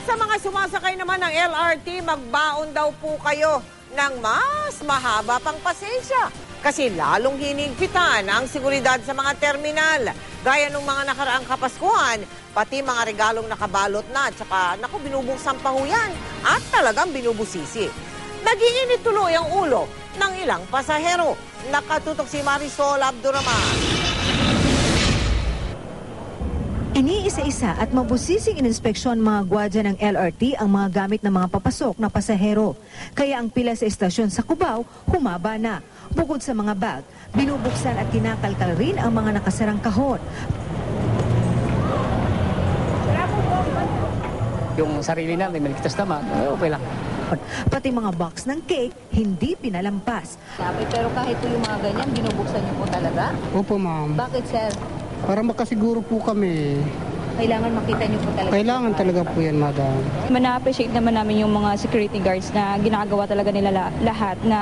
Sa mga sumasakay naman ng LRT, magbaon daw po kayo ng mas mahaba pang pasensya. Kasi lalong hinigpitan ang seguridad sa mga terminal. Gaya ng mga nakaraang Kapaskuhan, pati mga regalong nakabalot na at saka binubuksan pa ho yan at talagang binubusisi. Nag-iinit tuloy ang ulo ng ilang pasahero. Nakatutok si Marisol Abduraman. Iniisa-isa at mabusising ininspeksyon mga gwardiya ng LRT ang mga gamit ng mga papasok na pasahero. Kaya ang pila sa estasyon sa Cubao humaba na. Bukod sa mga bag, binubuksan at kinakalkal rin ang mga nakasarang kahon. Yung sarili namin, maligtas naman, okay lang. Pati mga box ng cake, hindi pinalampas. Pero kahit po yung mga ganyan, binubuksan niyo po talaga? Opo, ma'am. Bakit, sir? Para makasiguro po kami. Kailangan makita niyo po talaga? Kailangan talaga po yan, madam. Na-appreciate naman namin yung mga security guards na ginagawa talaga nila lahat na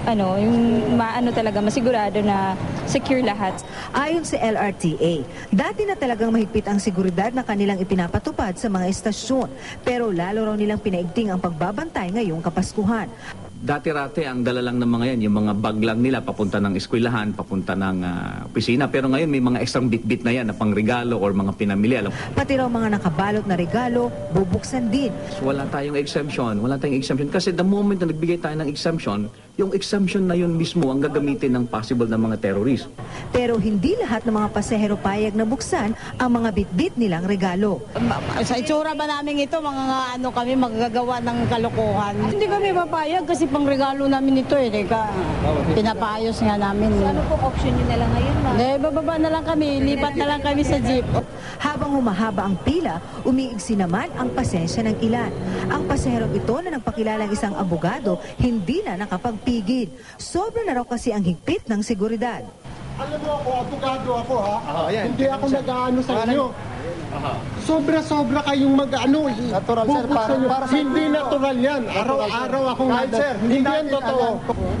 yung talaga masigurado na secure lahat. Ayon sa LRTA, dati na talagang mahigpit ang seguridad na kanilang ipinapatupad sa mga estasyon. Pero lalo raw nilang pinaigting ang pagbabantay ngayong Kapaskuhan. Dati-rati ang dala lang ng mga yan, yung mga bag lang nila papunta ng eskwelahan, papunta ng opisina. Pero ngayon may mga extra bit-bit na yan na pangregalo or mga pinamili. Pati raw mga nakabalot na regalo, bubuksan din. Wala tayong exemption kasi the moment na nagbigay tayo ng exemption, yung exemption na yun mismo ang gagamitin ng possible na mga terrorist. Pero hindi lahat ng mga pasahero payag na buksan ang mga bit-bit nilang regalo. Sa itsura ba namin ito, kami magagawa ng kalokohan. Hindi kami papayag kasi pang regalo namin ito pinapayos nga namin. Ano pong option nyo na lang ngayon, ma'am? Bababa na lang kami, lipat na lang kami sa jeep. Habang humahaba ang pila, umiigsi naman ang pasensya ng ilan. Ang pasaherong ito na nagpakilalang isang abogado, hindi na nakapagpigil. Sobra na raw kasi ang higpit ng seguridad. Alam mo ako, abogado ako ha. Hindi ako nag-aano sa inyo. Sobra-sobra kayong mag-ano. Natural, sir. Para hindi natural yan. Araw-araw akong hindi yan totoo.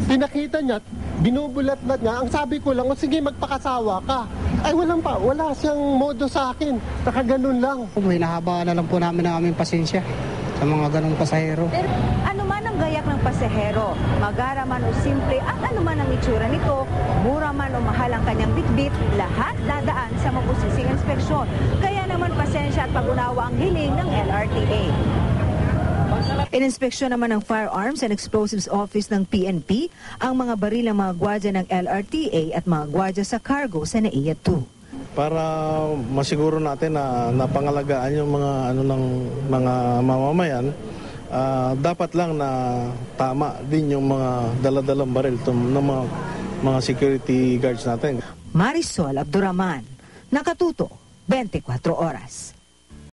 Pinakita niya, binubulat-lat niya. Ang sabi ko lang, sige magpakasawa ka. Ay wala siyang modo sa akin. Nakaganon lang. May nahaba na lang po namin ang aming pasensya sa mga ganong pasahero. Pero ano man ang gayak ng pasahero, magara man o simple at ano man ang itsura nito, mura man o mahal ang kanyang bitbit, lahat dadaan sa mabusising inspeksyon. Kaya naman pasensya at pag-unawa ang hiling ng LRTA. Ininspeksyon naman ng Firearms and Explosives Office ng PNP ang mga baril ng mga gwardiya ng LRTA at mga gwardiya sa cargo sa NAIA 2. Para masiguro natin na napangalagaan yung mga ng mga mamamayan, dapat lang na tama din yung mga daladalang baril ng mga security guards natin. Marisol Abduraman, nakatuto 24 oras.